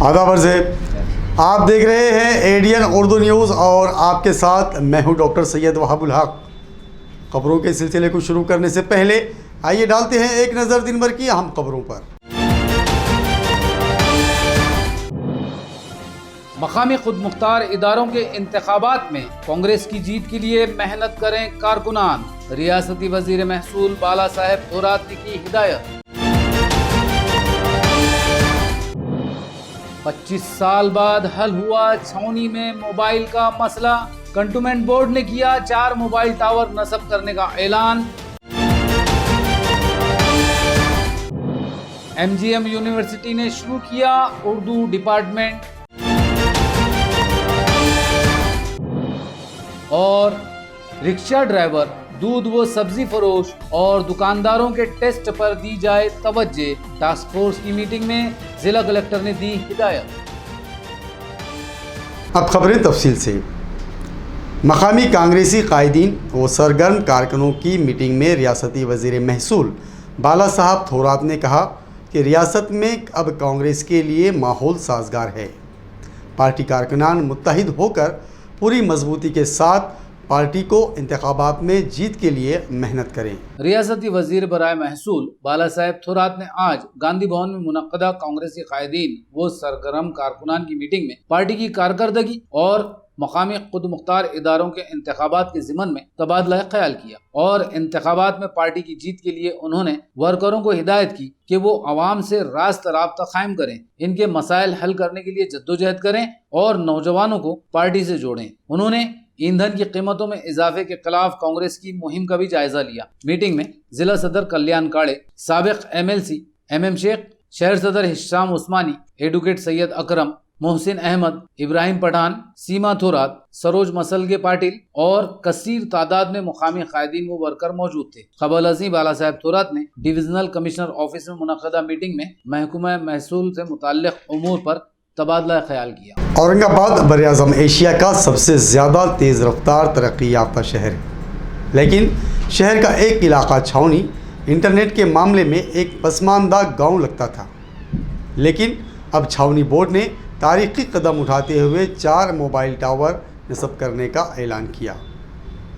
आदाब अर्ज़ है, आप देख रहे हैं एडियन उर्दू न्यूज़ और आपके साथ मैं हूं डॉक्टर सैयद वहाबुल हक। खबरों के सिलसिले को शुरू करने से पहले आइए डालते हैं एक नज़र दिन भर की अहम खबरों पर। मकामी खुद मुख्तार इदारों के इंतखाबात में कांग्रेस की जीत के लिए मेहनत करें कारकुनान, रियासती वजीर महसूल बाला साहेब थोरात ने की हिदायत। 25 साल बाद हल हुआ छावनी में मोबाइल का मसला, कंटोनमेंट बोर्ड ने किया 4 मोबाइल टावर नस्ब करने का ऐलान। MGM यूनिवर्सिटी ने शुरू किया उर्दू डिपार्टमेंट। और रिक्शा ड्राइवर, दूध व सब्जी फरोश और दुकानदारों के टेस्ट पर दी जाए तवज्जो, टास्क फोर्स की मीटिंग में जिला कलेक्टर ने दी हिदायत। अब खबरें तफसील से। मकामी कांग्रेसी कायदीन व सरगर्म कारकुनों की मीटिंग में रियासती वजीर महसूल बाला साहब थोरात ने कहा कि रियासत में अब कांग्रेस के लिए माहौल साजगार है। पार्टी कारकुनान मुत्तहिद होकर पूरी मजबूती के साथ पार्टी को इंतखाबात में जीत के लिए मेहनत करें। रियासती वजीर बराए महसूल बाला साहेब थोरात ने आज गांधी भवन में मुनक्कदा कांग्रेसी कायदीन व सरगर्म कारकुनान की मीटिंग में पार्टी की कारकर्दगी और मकामी खुद मुख्तार इदारों के इंतखाबात के ज़िमन में तबादला ख्याल किया और इंतखाबात में पार्टी की जीत के लिए उन्होंने वर्करों को हिदायत की कि वो आवाम से रास्ता राब्ता कायम करें, इनके मसाइल हल करने के लिए जद्दोजहद करें और नौजवानों को पार्टी से जोड़ें। उन्होंने ईंधन की कीमतों में इजाफे के खिलाफ कांग्रेस की मुहिम का भी जायजा लिया। मीटिंग में जिला सदर कल्याण काड़े, साबिक MLC MM शेख, शहर सदर हिशाम उस्मानी, एडवोकेट सैयद अकरम, मोहसिन अहमद, इब्राहिम पठान, सीमा थोरात, सरोज मसलगे पाटिल और कसीर तादाद में मुकामी कायदीन व वर्कर मौजूद थे। खबर अज़ीम बाला साहब थोरात ने डिविजनल कमिश्नर ऑफिस में मुनक्कदा मीटिंग में महकमा महसूल से मुताल्लिक उमूर पर तबादला ख्याल किया। औरंगाबाद बर-ए-आज़म एशिया का सबसे ज़्यादा तेज़ रफ्तार तरक्की याफ्ता शहर है, लेकिन शहर का एक इलाका छावनी इंटरनेट के मामले में एक पसमानदा गाँव लगता था। लेकिन अब छावनी बोर्ड ने तारीखी कदम उठाते हुए 4 मोबाइल टावर नस्ब करने का ऐलान किया।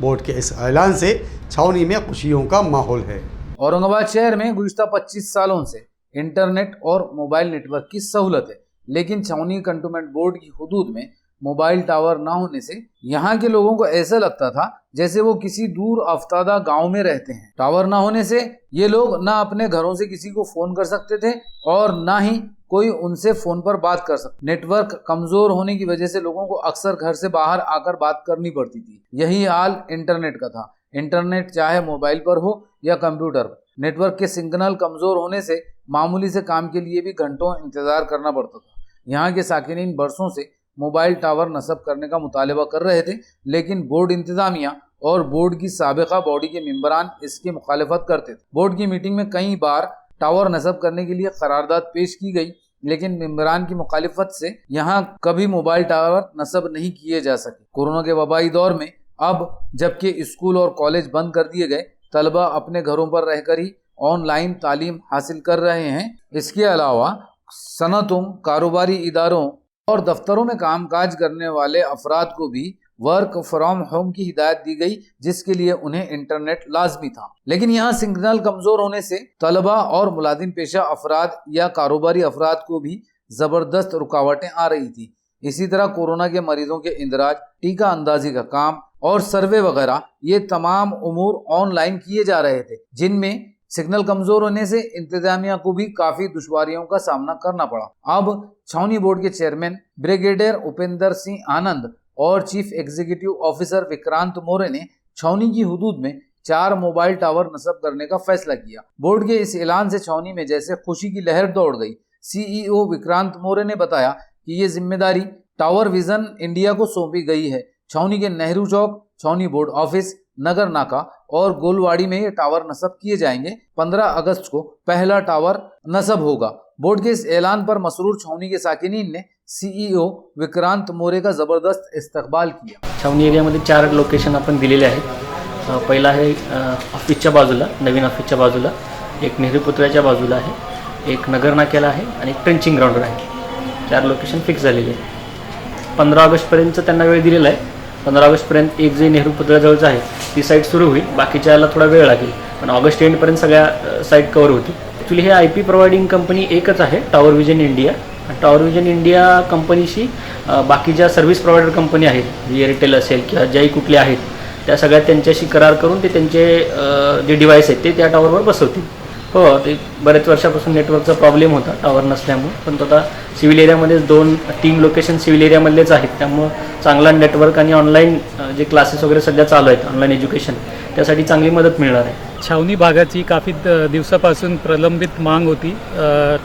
बोर्ड के इस ऐलान से छावनी में खुशियों का माहौल है। औरंगाबाद शहर में गुज़िश्ता 25 सालों से इंटरनेट और मोबाइल नेटवर्क की सहूलत है, लेकिन छावनी कंटोनमेंट बोर्ड की हुदूद में मोबाइल टावर न होने से यहाँ के लोगों को ऐसा लगता था जैसे वो किसी दूर अफ्तादा गांव में रहते हैं। टावर न होने से ये लोग ना अपने घरों से किसी को फोन कर सकते थे और ना ही कोई उनसे फोन पर बात कर सकता। नेटवर्क कमजोर होने की वजह से लोगों को अक्सर घर से बाहर आकर बात करनी पड़ती थी। यही हाल इंटरनेट का था। इंटरनेट चाहे मोबाइल पर हो या कंप्यूटर पर, नेटवर्क के सिग्नल कमजोर होने से मामूली से काम के लिए भी घंटों इंतजार करना पड़ता था। यहाँ के साकिनीन बरसों से मोबाइल टावर नस्ब करने का मुतालबा कर रहे थे, लेकिन बोर्ड इंतजामिया और बोर्ड की साबिका बॉडी के मेंबरान इसकी मुखालिफत करते थे। बोर्ड की मीटिंग में कई बार टावर नस्ब करने के लिए करारदाद पेश की गई, लेकिन मेंबरान की मुखालिफत से यहाँ कभी मोबाइल टावर नस्ब नहीं किए जा सके। कोरोना के वबाई दौर में अब जबकि स्कूल और कॉलेज बंद कर दिए गए, तलबा अपने घरों पर रहकर ही ऑनलाइन तालीम हासिल कर रहे हैं। इसके अलावा सनतों, कारोबारी इदारों और दफ्तरों में कामकाज करने वाले अफराद को भी वर्क फ्रॉम होम की हिदायत दी गई, जिसके लिए उन्हें इंटरनेट लाजमी था। लेकिन यहाँ सिग्नल कमजोर होने से तलबा और मुलाजिम पेशा अफराद या कारोबारी अफराद को भी जबरदस्त रुकावटें आ रही थी। इसी तरह कोरोना के मरीजों के इंदराज, टीका अंदाजी का काम और सर्वे वगैरह ये तमाम उमूर ऑनलाइन किए जा रहे थे, जिनमें सिग्नल कमजोर होने से इंतजामिया को भी काफी दुश्वारियों का सामना करना पड़ा। अब छावनी बोर्ड के चेयरमैन ब्रिगेडियर उपेंद्र सिंह आनंद और चीफ एग्जीक्यूटिव ऑफिसर विक्रांत मोरे ने छावनी की हुदूद में 4 मोबाइल टावर नस्ब करने का फैसला किया। बोर्ड के इस ऐलान से छावनी में जैसे खुशी की लहर दौड़ गई। CEO विक्रांत मोरे ने बताया कि ये जिम्मेदारी टावर विजन इंडिया को सौंपी गई है। छावनी के नेहरू चौक, छावनी बोर्ड ऑफिस, नगर नाका और गोलवाड़ी में ये टावर नस्ब किए जाएंगे। 15 अगस्त को पहला टावर नस्ब होगा। बोर्ड के इस ऐलान पर मसरूर छावनी के साकिनीन ने CEO विक्रांत मोरे का जबरदस्त इस्तकबाल किया। छावनी एरियामध्ये 4 लोकेशन आपण दिलेले आहेत। पहिला आहे ऑफिसच्या बाजूला, नवीन ऑफिसच्या बाजूला, एक नेहरू पुतळ्याच्या बाजूला आहे, एक नगर नाक्याला आहे आणि एक ट्रेंचिंग ग्राउंडवर आहे। 4 लोकेशन फिक्स झालेली आहे. 15 ऑगस्टपर्यंतचं त्यांना वेळ दिलेला आहे. 15 ऑगस्टपर्यंत एक जे नेहरू पुतळ्याजवळचं आहे ती साईट सुरू होईल, बाकीच्या याला थोडा वेळ लागेल, पण ऑगस्ट एंडपर्यंत सगळ्या साईट कवर होतील. ॲक्च्युली हे IP प्रोव्हायडिंग कंपनी एकच आहे, tower vision India. Tower vision India कंपनीशी बाकीच्या सर्व्हिस प्रोव्हायडर कंपनी आहेत, एअरटेल असेल किंवा ज्याही कुठले आहेत, त्या सगळ्या त्यांच्याशी करार करून ते त्यांचे जे डिव्हाइस आहेत ते त्या टॉवरवर बसवतील. हो, ते बरेच वर्षापासून नेटवर्कचा प्रॉब्लेम होता टॉवर नसल्यामुळे, पण तो आता सिव्हिल एरियामध्येच 2-3 लोकेशन सिव्हिल एरियामधलेच आहेत, त्यामुळं चांगला नेटवर्क आणि ऑनलाईन जे क्लासेस वगैरे सध्या चालू आहेत, ऑनलाईन एज्युकेशन, त्यासाठी चांगली मदत मिळणार आहे. छावणी भागाची काफी दिवसापासून प्रलंबित मांग होती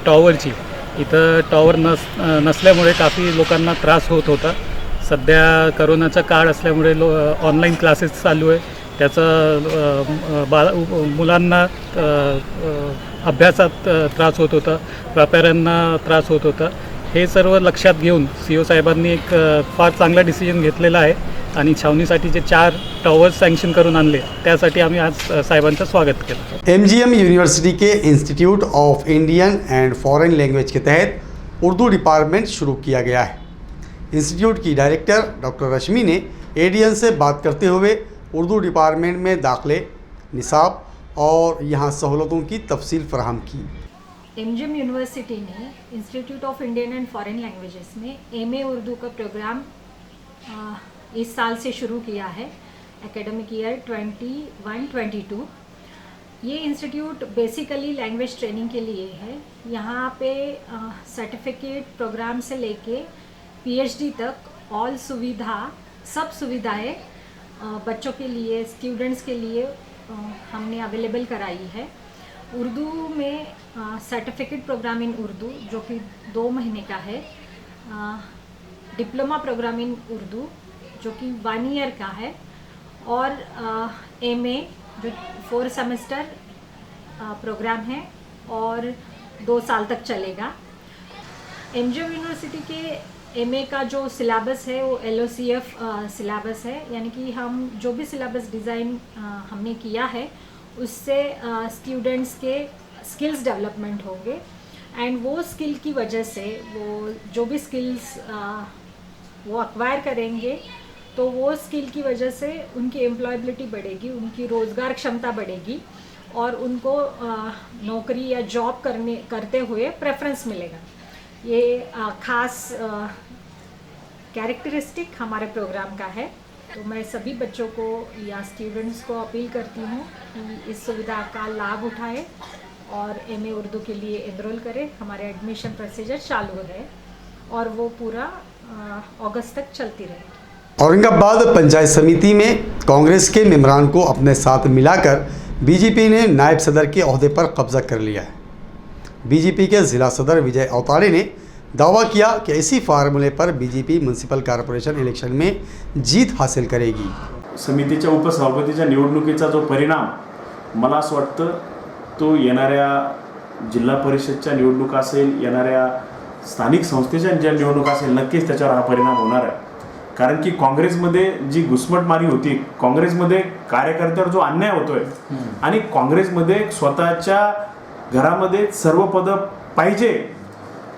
टॉवरची. इथं टॉवर नसल्यामुळे काफी लोकांना त्रास होत होता. सध्या करोनाचा काळ असल्यामुळे ऑनलाईन क्लासेस चालू आहे, त्याचा मुलांना अभ्यासात त्रास होत होता, व्यापाऱ्यांना त्रास होत होता. हे सर्व लक्षात घेऊन CO साहेबांनी एक फार चांगला डिसिजन घेतलेला आहे आणि छावणीसाठी जे 4 टॉवर्स सँक्शन करून आणले त्यासाठी आम्ही आज साहेबांचं स्वागत केलं. MGM यूनिवर्सिटी के institute of Indian and foreign language के तहत उर्दू डिपार्टमेंट शुरू किया गया है. इंस्टीट्यूट की डायरेक्टर डॉक्टर रश्मि ने ADN से बात करते हुए उर्दू डिपार्टमेंट में दाखिले, निसाब और यहाँ सहूलतों की तफसील फराहम की. MGM यूनिवर्सिटी ने institute of Indian and foreign languages में MA उर्दू का प्रोग्राम इस साल से शुरू किया है, एकेडमिक ईयर 21-22. ये इंस्टीट्यूट बेसिकली लैंग्वेज ट्रेनिंग के लिए है. यहाँ पे सर्टिफिकेट प्रोग्राम से लेके PhD तक ऑल सुविधा, सब सुविधाएं बच्चों के लिए, स्टूडेंट्स के लिए हमने अवेलेबल कराई है. उर्दू में सर्टिफिकेट प्रोग्राम इन उर्दू जो कि 2 महीने का है, डिप्लोमा प्रोग्राम इन उर्दू जो कि 1 ईयर का है, और MA जो 4 सेमेस्टर प्रोग्राम है और 2 साल तक चलेगा. MGM यूनिवर्सिटी के MA का जो सिलेबस है वो LOCF सिलेबस है, यानी कि हम जो भी सिलेबस डिज़ाइन हमने किया है उससे स्टूडेंट्स के स्किल्स डेवलपमेंट होंगे, एंड वो स्किल की वजह से वो जो भी स्किल्स वो एक्वायर करेंगे तो वो स्किल की वजह से उनकी एम्प्लॉयबिलिटी बढ़ेगी, उनकी रोज़गार क्षमता बढ़ेगी और उनको नौकरी या जॉब करते हुए प्रेफरेंस मिलेगा. ये ख़ास कैरेक्टरिस्टिक हमारे प्रोग्राम का है. तो मैं सभी बच्चों को या स्टूडेंट्स को अपील करती हूँ कि इस सुविधा का लाभ उठाएं और MA उर्दू के लिए एनरोल करें. हमारे एडमिशन प्रोसीजर चालू है और वो पूरा अगस्त तक चलती रहेगी. औरंगाबाद पंचायत समिति में कांग्रेस के मेंबरान को अपने साथ मिलाकर BJP ने नायब सदर के ओहदे पर कब्जा कर लिया है. BJP के ज़िला सदर विजय अवतारे ने दावा किया कि इसी फार्मूले पर BJP म्युनिसिपल कॉर्पोरेशन इलेक्शन में जीत हासिल करेगी. समितीच्या उपसभापतीच्या निवडणुकीचा जो परिणाम मला असं वाटतं तो येणाऱ्या जिल्हा परिषदच्या निवडणुका असेल, येणाऱ्या स्थानिक संस्थेच्या ज्या निवडणुका असेल, नक्कीच त्याच्यावर हा परिणाम होणार आहे. कारण की काँग्रेसमध्ये जी घुसमटमारी होती, काँग्रेसमध्ये कार्यकर्त्यावर जो अन्याय होतोय आणि काँग्रेसमध्ये स्वतःच्या घरामध्ये सर्व पदं पाहिजे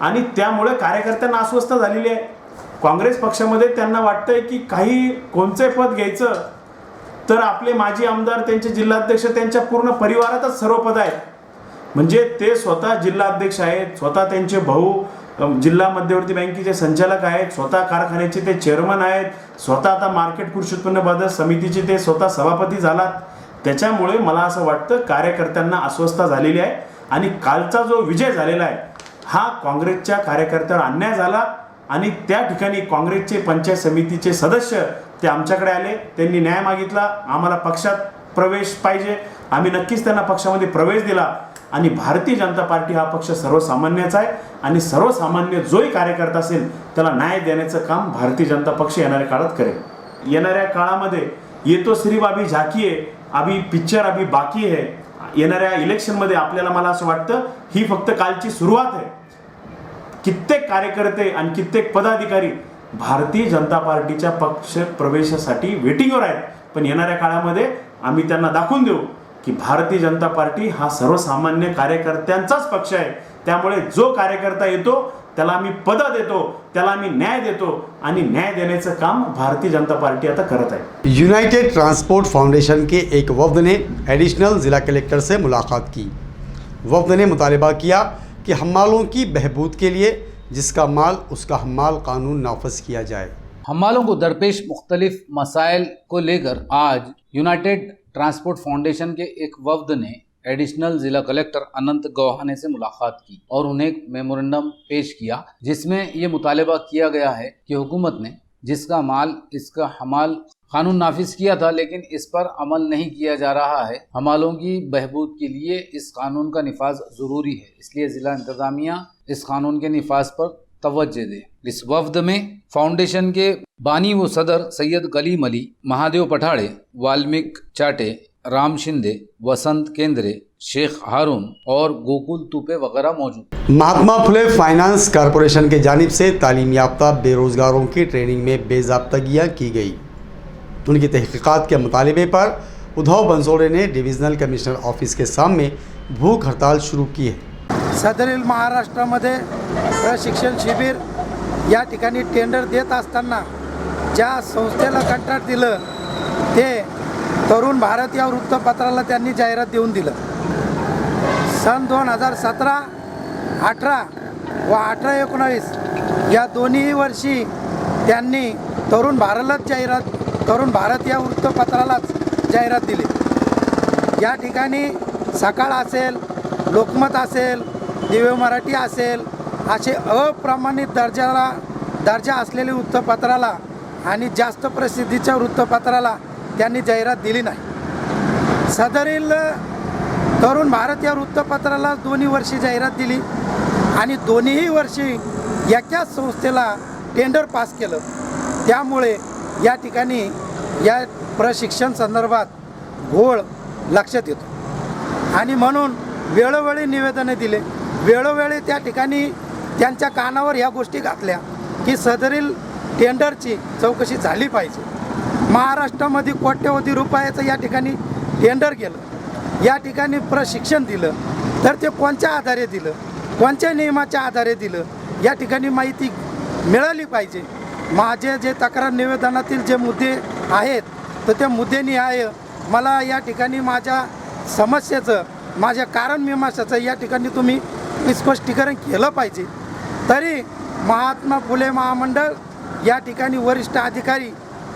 आणि त्यामुळे कार्यकर्त्यांना अस्वस्थ झालेली आहे. काँग्रेस पक्षामध्ये त्यांना वाटतंय की काही कोणते पद घ्यायचं तर आपले माजी आमदार, त्यांचे जिल्हाध्यक्ष, त्यांच्या पूर्ण परिवारातच सर्व पद आहेत. म्हणजे ते स्वतः जिल्हाध्यक्ष आहेत, स्वतः त्यांचे भाऊ जिल्हा मध्यवर्ती बँकेचे संचालक आहेत, स्वतः कारखान्याचे ते चेअरमन आहेत, स्वतः आता मार्केट कृषी उत्पन्न बाजार समितीचे ते स्वतः सभापती झालात. त्याच्यामुळे मला असं वाटतं कार्यकर्त्यांना अस्वस्थता झालेली आहे आणि कालचा जो विजय झालेला आहे हा काँग्रेसच्या कार्यकर्त्यावर अन्याय झाला आणि त्या ठिकाणी काँग्रेसचे पंचायत समितीचे सदस्य ते आमच्याकडे आले, त्यांनी न्याय मागितला, आम्हाला पक्षात प्रवेश पाहिजे. आम्ही नक्कीच त्यांना पक्षामध्ये प्रवेश दिला आणि भारतीय जनता पार्टी हा पक्ष सर्वसामान्याचा आहे आणि सर्वसामान्य जोही कार्यकर्ता असेल त्याला न्याय देण्याचं काम भारतीय जनता पक्ष येणाऱ्या काळात करेल. येणाऱ्या काळामध्ये ये तो सिर्फ अभी झाकी आहे, अभी पिक्चर अभी बाकी आहे. येणाऱ्या इलेक्शनमध्ये आपल्याला मला असं वाटतं ही फक्त कालची सुरुवात आहे. कित्येक कार्यकर्ते आणि कित्येक पदाधिकारी भारतीय जनता पार्टीच्या पक्ष प्रवेशासाठी वेटिंगवर आहेत, पण येणाऱ्या काळामध्ये आम्ही त्यांना दाखवून देऊ की भारतीय जनता पार्टी हा सर्वसामान्य कार्यकर्त्यांचाच पक्ष आहे. त्यामुळे जो कार्यकर्ता येतो त्याला आम्ही पदं देतो, त्याला आम्ही न्याय देतो आणि न्याय देण्याचं काम भारतीय जनता पार्टी आता करत आहे. यूनाइटेड ट्रांसपोर्ट फाउंडेशन के एक वफ्द ने एडिशनल ज़िला कलेक्टर से मुलाकात की. वफ्द ने मुतालबा किया कि हम्मालों की बहबूद के लिए जिसका माल उसका हम्माल कानून नाफज किया जाए. हम्मालों को दरपेश मुख्तलिफ मसाइल को लेकर आज यूनाइटेड ट्रांसपोर्ट फाउंडेशन के एक वफ्द ने एडिशनल जिला कलेक्टर अनंत गौहाने से मुलाकात की और उन्हें एक मेमोरेंडम पेश किया, जिसमें ये मुतालबा किया गया है कि हुकूमत ने जिसका माल इसका हमाल कानून नाफिज किया था, लेकिन इस पर अमल नहीं किया जा रहा है. हमालों की बहबूद के लिए इस कानून का निफाज ज़रूरी है, इसलिए ज़िला इंतज़ामिया इस कानून के निफाज पर तवज्जो दे. इस वफ्द में फाउंडेशन के बानी व सदर सैयद कलीम अली, महादेव पठाड़े, वाल्मीक चाटे, राम शिंदे, वसंत केंद्रे, शेख हारून और गोकुल तुपे वगैरह मौजूद. महात्मा फुले फाइनेंस कॉरपोरेशन के जानिब से तालीम याफ्ता बेरोजगारों की ट्रेनिंग में बेज़ाब्तगियाँ की गई. उनकी तहकीकात के मुतालिबे पर उद्धव बनसोडे ने डिविजनल कमिश्नर ऑफिस के सामने भूख हड़ताल शुरू की है. सदरील महाराष्ट्रामध्ये प्रशिक्षण शिबिर या ठिकाणी टेंडर देत असताना ज्या संस्थेला कंत्राट दिलं ते तरुण भारत या वृत्तपत्राला त्यांनी जाहिरात देऊन दिलं. सन 2017, 18 व 18-19 या दोन्ही वर्षी त्यांनी तरुण भारत या वृत्तपत्रालाच जाहिरात दिली. या ठिकाणी सकाळ असेल, लोकमत असेल, दिव्य मराठी असेल, असे अप्रमाणित दर्जा असलेल्या वृत्तपत्राला आणि जास्त प्रसिद्धीच्या वृत्तपत्राला त्यांनी जाहिरात दिली नाही. सदरील तरुण भारत या वृत्तपत्राला दोन्ही वर्षी जाहिरात दिली आणि दोन्ही वर्षी एकाच संस्थेला टेंडर पास केलं. त्यामुळे या ठिकाणी या प्रशिक्षण संदर्भात घोळ लक्षात येतो आणि म्हणून वेळोवेळी निवेदने दिले, वेळोवेळी त्या ठिकाणी त्यांच्या कानावर ह्या गोष्टी घातल्या की सदरील टेंडरची चौकशी झाली पाहिजे. महाराष्ट्रामध्ये कोट्यवधी रुपयाचं या ठिकाणी टेंडर गेलं, या ठिकाणी प्रशिक्षण दिलं, तर ते कोणत्या आधारे दिलं, कोणत्या नियमाच्या आधारे दिलं, या ठिकाणी माहिती मिळाली पाहिजे. माझे जे तक्रार निवेदनातील जे मुद्दे आहेत तर त्या मुद्देनिहाय मला या ठिकाणी माझ्या समस्येचं, माझ्या कारण मीमांसाचं या ठिकाणी तुम्ही स्पष्टीकरण केलं पाहिजे. तरी महात्मा फुले महामंडळ या ठिकाणी वरिष्ठ अधिकारी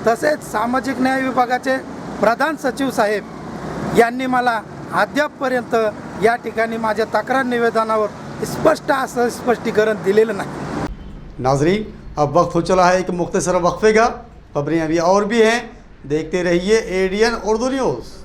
तसेच सामाजिक न्याय विभागाचे प्रधान सचिव साहेब यांनी मला अद्यापपर्यंत या ठिकाणी माझ्या तक्रार निवेदनावर स्पष्ट असं स्पष्टीकरण दिलेलं नाही. नाजरीन, अब वक्त हो चला है एक मुख्तसर वक्फे का. खबरें अभी और भी हैं, देखते रहिए एडीएन उर्दू न्यूज़.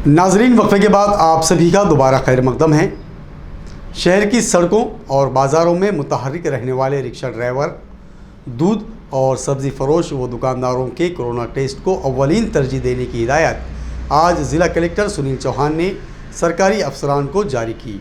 नाजरीन, वक्फे के बाद आप सभी का दोबारा खैर मकदम है. शहर की सड़कों और बाज़ारों में मुतहर्रिक रहने वाले रिक्शा ड्राइवर, दूध और सब्ज़ी फरोश व दुकानदारों के कोरोना टेस्ट को अव्वलीन तरजीह देने की हिदायत आज ज़िला कलेक्टर सुनील चौहान ने सरकारी अफसरान को जारी की.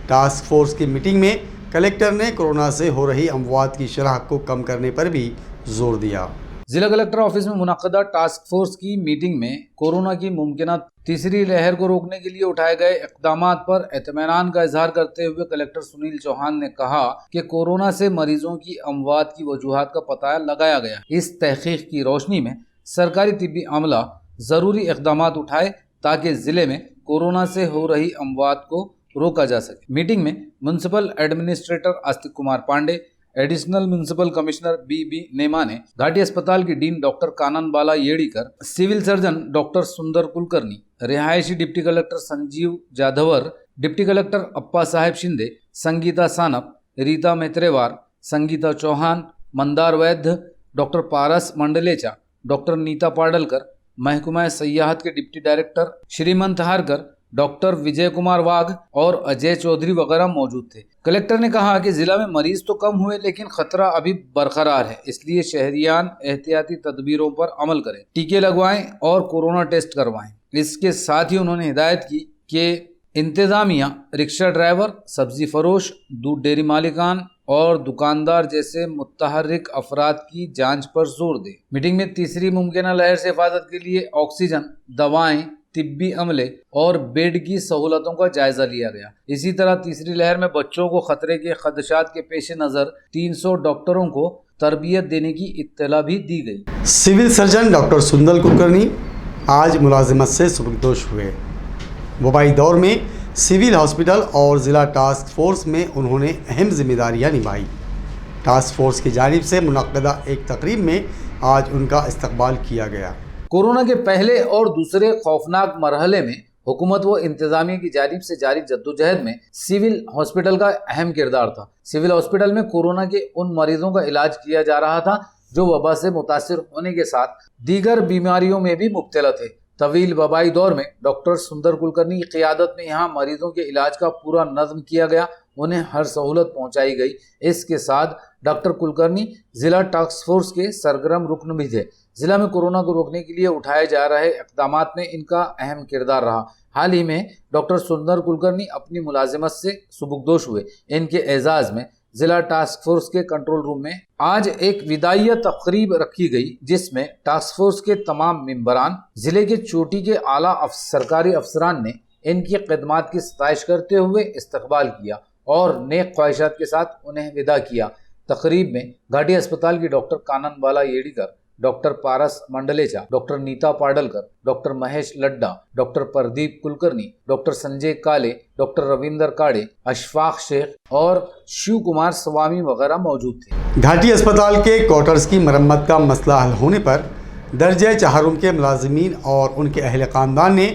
टास्क फोर्स की मीटिंग में कलेक्टर ने कोरोना से हो रही अमवात की शरह को कम करने पर भी जोर दिया. जिला कलेक्टर ऑफिस में मुनक्कदा टास्क फोर्स की मीटिंग में कोरोना की मुमकिन तीसरी लहर को रोकने के लिए उठाए गए इक़दामात पर इत्मीनान का इजहार करते हुए कलेक्टर सुनील चौहान ने कहा कि कोरोना से मरीजों की अमवात की वजूहात का पता लगाया गया। इस तहकीक की रोशनी में सरकारी तिब्बी अमला जरूरी इक़दामात उठाए ताकि जिले में कोरोना से हो रही अमवात को रोका जा सके। मीटिंग में municipal administrator Astik Kumar Pande, additional municipal commissioner B Nema ने, घाटी अस्पताल की dean doctor Kanan Bala Yedikar, civil surgeon doctor Sundar Kulkarni, रिहायशी deputy collector Sanjeev Jadhavar, deputy collector Appa Saheb Shinde, Sangeeta Sanap, Rita Metrewar, Sangeeta Chauhan, Mandar Vaidya, doctor Paras Mandlecha, doctor Neeta Padalkar, महकमा सयाहत के डिप्टी डायरेक्टर श्रीमंत हारकर, डॉक्टर विजय कुमार वाघ और अजय चौधरी वगैरह मौजूद थे। कलेक्टर ने कहा कि जिला में मरीज तो कम हुए लेकिन खतरा अभी बरकरार है, इसलिए शहरियान एहतियाती तदबीरों पर अमल करें, टीके लगवाएं और कोरोना टेस्ट करवाएं। इसके साथ ही उन्होंने हिदायत की कि इंतजामिया रिक्शा ड्राइवर, सब्जी फरोश, दूध डेयरी मालिकान और दुकानदार जैसे मुतहर्रिक अफराद की जांच पर जोर दे। मीटिंग में तीसरी मुमकिन लहर से हिफाजत के लिए ऑक्सीजन, दवाएं, तिब्बी अमले और बेड की सहूलतों का जायजा लिया गया। इसी तरह तीसरी लहर में बच्चों को खतरे के खदशात के पेश नज़र 300 डॉक्टरों को तरबियत देने की इत्तला भी दी गई। Civil surgeon doctor Sundar Kulkarni आज मुलाजिमत से सुबकदोश हुए। वबाई दौर में सिविल हॉस्पिटल और ज़िला टास्क फोर्स में उन्होंने अहम जिम्मेदारियां निभाई। टास्क फोर्स की जानिब से मुनक्कदा एक तकरीब में आज उनका इस्तकबाल किया गया। कोरोना के पहले और दूसरे खौफनाक मरहले में हुकूमत व इंतजामिया की जानिब से जारी जद्दोजहद में सिविल हॉस्पिटल का अहम किरदार था। सिविल हॉस्पिटल में कोरोना के उन मरीजों का इलाज किया जा रहा था जो वबा से मुतासिर होने के साथ दीगर बीमारियों में भी मुब्तला थे। तवील वबाई दौर में डॉक्टर सुंदर कुलकर्णी की क़ियादत में यहाँ मरीजों के इलाज का पूरा नज़्म किया गया, उन्हें हर सहूलत पहुँचाई गई। इसके साथ डॉक्टर कुलकर्णी जिला टास्क फोर्स के सरगर्म रुकन भी थे। जिला में कोरोना को रोकने के लिए उठाए जा रहे इक़दामात में इनका अहम किरदार रहा। हाल ही में डॉक्टर सुंदर कुलकर्णी अपनी मुलाजिमत से सुबकदोश हुए। इनके एजाज़ में जिला टास्क फोर्स के कंट्रोल रूम में आज एक विदाइया तकरीब रखी गई, जिसमें टास्क फोर्स के तमाम मेंबरान, जिले के चोटी के आला सरकारी अफसरान ने इनकी खिदमात की सताइश करते हुए इस्तकबाल किया और नेक ख्वाहिशात के साथ उन्हें विदा किया। तकरीब में घाटी अस्पताल की doctor Kanan Bala Yedikar, doctor Paras Mandlecha, doctor Neeta Padalkar, doctor Mahesh Ladda, doctor Pradeep Kulkarni, doctor Sanjay Kale, doctor Ravinder Kade, Ashfaq Sheikh और शिव कुमार स्वामी वगैरह मौजूद थे। घाटी अस्पताल के क्वार्टर्स की मरम्मत का मसला हल होने पर दर्जे चाहरुम के मुलाजिमीन और उनके अहल ख़ानदान ने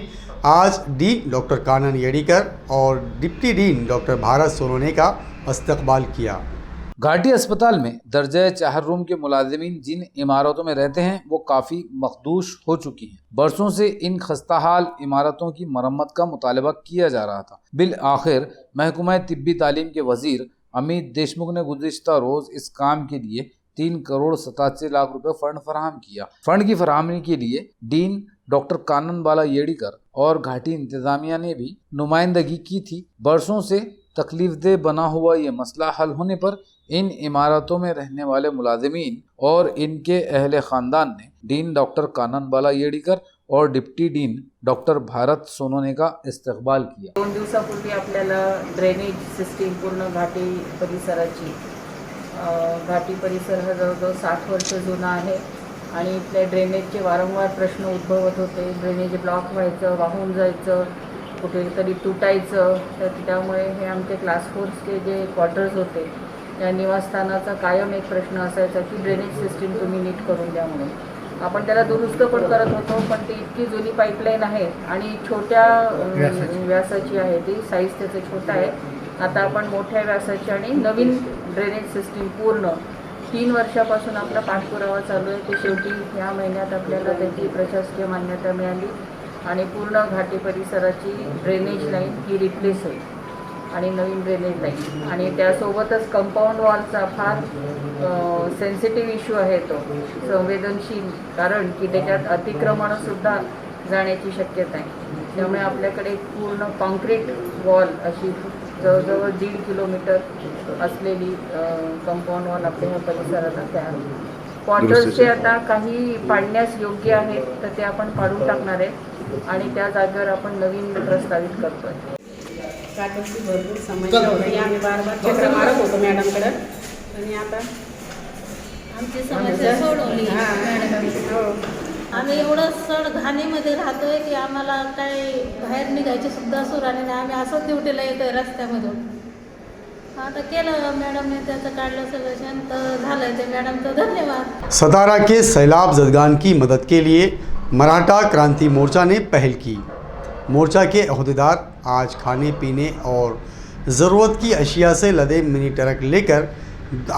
आज डीन डॉक्टर कानन येड़ीकर और deputy dean doctor Bharat Sonone का इस्तकबाल किया। घाटी अस्पताल में दर्जा चाहर रूम के मुलाजिमीन जिन इमारतों में रहते हैं वो काफ़ी मखदूश हो चुकी हैं। बरसों से इन खस्ताहाल इमारतों की मरम्मत का मुतालबा किया जा रहा था। बिल आखिर महकमा तिब्बी तालीम के वजीर अमित देशमुख ने गुज़िश्ता रोज़ इस काम के लिए 3 करोड़ 87 लाख रुपए फंड फराहम किया। फंड की फराहमी के लिए डीन डॉक्टर कानन बाला येड़ीकर और घाटी इंतजामिया ने भी नुमाइंदगी की थी। बरसों से तकलीफदेह बना हुआ ये मसला हल होने पर इन इमारतों में रहने वाले मुलाजिमीन और इनके अहले ख़ानदान ने डीन डॉक्टर कानन बाला येड़ीकर और deputy dean doctor Bharat Sonone का इस्तकबाल किया। 2 दिवसापूर्वी आपल्याला ड्रेनेज सिस्टीम पूर्ण घाटी परिसराची, घाटी परिसर हा जवळजवळ 60 वर्ष जुना आहे आणि इथल्या ड्रेनेजचे वारंवार प्रश्न उद्भवत होते। ड्रेनेज ब्लॉक व्हायचं, वाहून जायचं, कुठेतरी तुटायचं। तर त्यामुळे हे आमचे क्लास फोर्सचे जे क्वार्टर्स होते या निवासस्थानाचा कायम एक प्रश्न असायचा की ड्रेनेज सिस्टीम तुम्ही नीट करून द्या म्हणून। आपण त्याला दुरुस्त पण करत होतो, पण ती इतकी जुनी पाईपलाईन आहे आणि छोट्या व्यासाची आहे, ती साईज त्याचं छोटा आहे। आता आपण मोठ्या व्यासाची आणि नवीन ड्रेनेज सिस्टीम पूर्ण 3 वर्षापासून आपला पाठपुरावा चालू आहे। ते शेवटी या महिन्यात आपल्याला त्याची प्रशासकीय मान्यता मिळाली आणि पूर्ण घाटी परिसराची ड्रेनेज लाईन ही रिप्लेस होईल आणि नवीन ड्रेनेज लाईन आणि त्यासोबतच कंपाऊंड वॉलचा फार सेन्सिटिव्ह इश्यू आहे, तो संवेदनशील, कारण की त्याच्यात अतिक्रमणसुद्धा जाण्याची शक्यता आहे। त्यामुळे आपल्याकडे पूर्ण कॉन्क्रीट वॉल अशी जवळजवळ 1.5 किलोमीटर असलेली कंपाऊंड वॉल आपल्या ह्या परिसराला तयार होईल। क्वार्टर्सचे आता काही पाडण्यास योग्य आहेत तर ते आपण पाडून टाकणार आहे आणि त्या जागेवर आपण नवीन प्रस्तावित करतोय. कागदची भरपूर समस्या होती. आम्ही बार चक्र मारत होतो मॅडमकडे आणि आता आमची समस्या सोडवली मॅडम. हो आम्ही एवढं सड घाणीमध्ये राहतोय की आम्हाला काही बाहेर निघायची सुद्धा सुराने नाही. आम्ही असंच ड्युटीला येतोय रस्त्यामधून. आता केलं मॅडमने त्याचं काढलं सोल्युशन तर झालं ते मॅडमचं धन्यवाद. सतारा के सैलाब जदगान की मदद के लिए मराठा क्रांति मोर्चा ने पहल की। मोर्चा के अहदेदार आज खाने पीने और ज़रूरत की अशिया से लदे मिनी ट्रक लेकर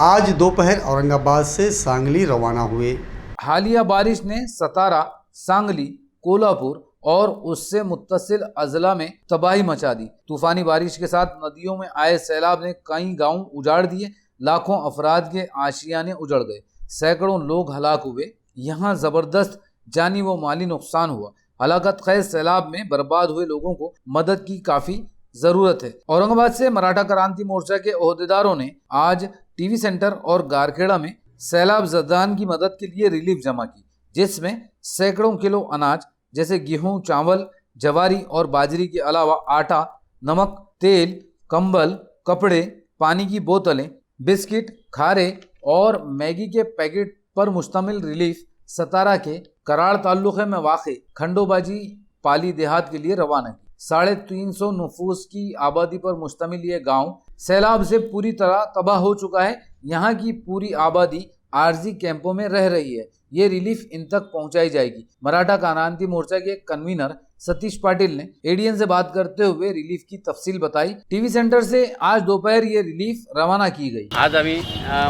आज दोपहर औरंगाबाद से सांगली रवाना हुए। हालिया बारिश ने सतारा, सांगली, कोल्हापुर और उससे मुत्तसिल अजला में तबाही मचा दी। तूफानी बारिश के साथ नदियों में आए सैलाब ने कई गांव उजाड़ दिए। लाखों अफराद के आशियाने उजड़ गए। सैकड़ों लोग हलाक हुए। यहाँ जबरदस्त जानी व माली नुकसान हुआ। हलाकत खैज सैलाब में बर्बाद हुए लोगों को मदद की काफी जरूरत है। औरंगाबाद से मराठा क्रांति मोर्चा के ओहदेदारों ने आज टीवी सेंटर और गारखेड़ा में सैलाब जदगान की मदद के लिए रिलीफ जमा की, जिसमें सैकड़ों किलो अनाज जैसे गेहूं, चावल, जवारी और बाजरी के अलावा आटा, नमक, तेल, कंबल, कपड़े, पानी की बोतलें, बिस्किट, खारे और मैगी के पैकेट पर मुश्तमिल रिलीफ सतारा के कराड़ ताल्लुक़े में वाक़े खंडोबाजी पाली देहात के लिए रवाना की। 350 नफूस की आबादी पर मुश्तमिल ये गांव सैलाब से पूरी तरह तबाह हो चुका है। यहाँ की पूरी आबादी आरजी कैंपों में रह रही है। ये रिलीफ इन तक पहुंचाई जाएगी। मराठा क्रांति मोर्चा के कन्वीनर सतीश पाटिल ने एडीएन से बात करते हुए रिलीफ की तफसील बताई। टीवी सेंटर से आज दोपहर ये रिलीफ रवाना की गई। आज आम्ही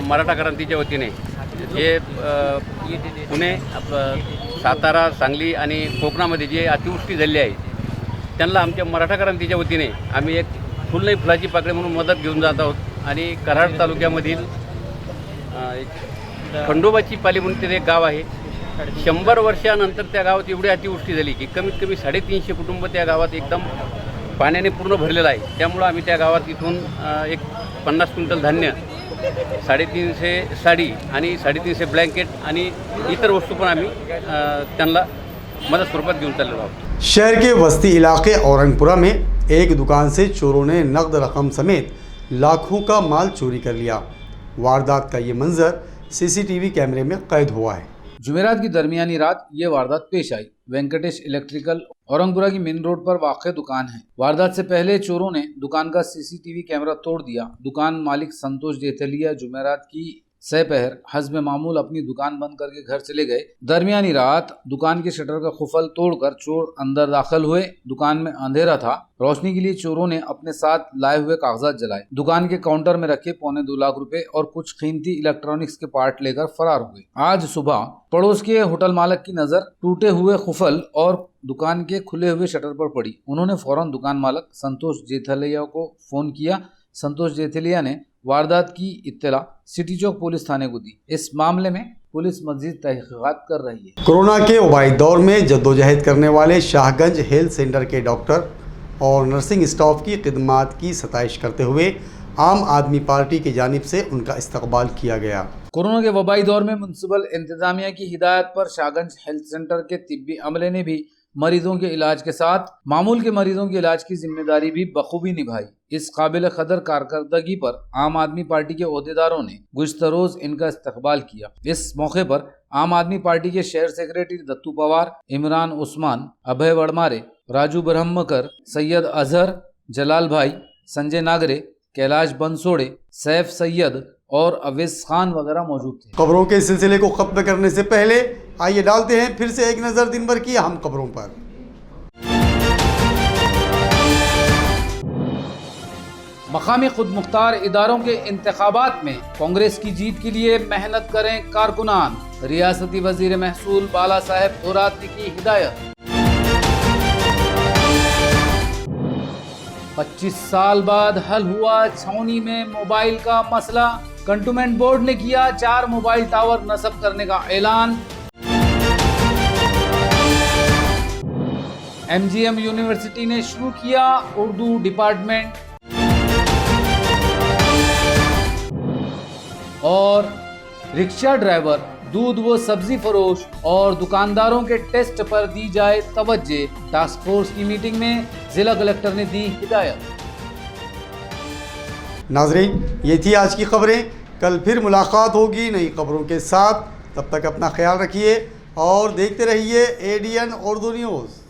मराठा क्रांतीच्या वतीने जे पुणे, सातारा, सांगली आणि कोकणामध्ये जे अतिवृष्टी झाली आहे त्यांना आमच्या मराठा क्रांतीच्या वतीने आम्ही एक फुल नाही फुलाची पाकळी म्हणून मदत घेऊन जात आहोत। आणि कराड तालुक्यामधील खंडोबाची पाली म्हणून ते एक गाव आहे। 100 वर्षानंतर त्या गावात एवढी अतिवृष्टी झाली की कमीत कमी 350 कुटुंब त्या गावात एकदम पाण्याने पूर्ण भरलेलं आहे। त्यामुळे आम्ही त्या गावात इथून एक 50 क्विंटल धान्य, 350 साडी आणि 350 ब्लँकेट आणि इतर वस्तू पण आम्ही त्यांना मदत स्वरूपात घेऊन चाललेलो आहोत। शहर के वस्ती इलाके औरंगपुरा में एक दुकान से चोरों ने नकद रकम समेत लाखों का माल चोरी कर लिया। वारदात का ये मंजर सीसीटीवी कैमरे में कैद हुआ है। जुमेरात की दरमियानी रात ये वारदात पेश आई। वेंकटेश इलेक्ट्रिकल औरंगपुरा की मेन रोड पर वाक़ दुकान है। वारदात से पहले चोरों ने दुकान का सीसीटीवी कैमरा तोड़ दिया। दुकान मालिक संतोष जेथलिया जुमेरात की सपहर हस्ब मामूल अपनी दुकान बंद करके घर चले गए। दरमियानी रात दुकान के शटर का खुफल तोड़कर चोर अंदर दाखिल हुए। दुकान में अंधेरा था। रोशनी के लिए चोरों ने अपने साथ लाए हुए कागजात जलाए। दुकान के काउंटर में रखे 2.25 लाख रुपए और कुछ कीमती इलेक्ट्रॉनिक्स के पार्ट लेकर फरार हुए। आज सुबह पड़ोस के होटल मालिक की नजर टूटे हुए खुफल और दुकान के खुले हुए शटर पर पड़ी। उन्होंने फौरन दुकान मालिक संतोष जेथलिया को फोन किया। संतोष जेथलिया ने वारदात की इत्तला सिटी चौक पुलिस थाने को दी। इस मामले में पुलिस मजीद तहकीकात कर रही है। कोरोना के वबाई दौर में जद्दोजहद करने वाले शाहगंज हेल्थ सेंटर के डॉक्टर और नर्सिंग स्टाफ की खिदमात की सताइश करते हुए आम आदमी पार्टी की जानिब से उनका इस्तकबाल किया गया। कोरोना के वबाई दौर में म्युनिसिपल इंतजामिया की हिदायत पर शाहगंज हेल्थ सेंटर के तिब्बी अमले ने भी मरीजों के इलाज के साथ मामूल के मरीजों के इलाज की जिम्मेदारी भी बखूबी निभाई। इस काबिल कदर कारकर्दगी पर आम आदमी पार्टी के ओहदेदारों ने गुज़िश्ता रोज इनका इस्तकबाल किया। इस मौके पर आम आदमी पार्टी के शहर सेक्रेटरी दत्तू पवार, इमरान उस्मान, अभय वड़मारे, राजू ब्रह्मकर, सैयद अजहर, जलाल भाई, संजय नागरे, कैलाश बंसोड़े, सैफ सैयद और अवेस खान वगैरह मौजूद थे। खबरों के सिलसिले को खत्म करने से पहले आइए डालते हैं फिर से एक नज़र दिन भर की अहम खबरों पर। मकामी खुद मुख्तार इदारों के इंतखाबात में कांग्रेस की जीत के लिए मेहनत करें कारकुनान। रियासती वजीर महसूल बाला साहेब थोरात ने की हिदायत। 25 साल बाद हल हुआ छावनी में मोबाइल का मसला। कंटोनमेंट बोर्ड ने किया 4 मोबाइल टावर नस्ब करने का ऐलान। एमजीएम यूनिवर्सिटी ने शुरू किया उर्दू डिपार्टमेंट। और रिक्शा ड्राइवर दूध व सब्जी फरोश और दुकानदारों के टेस्ट पर दी जाए तवज्जे। टास्क फोर्स की मीटिंग में जिला कलेक्टर ने दी हिदायत। नाजरीन, ये थी आज की खबरें। कल फिर मुलाकात होगी नई खबरों के साथ। तब तक अपना ख्याल रखिए और देखते रहिए ADN उर्दू न्यूज़।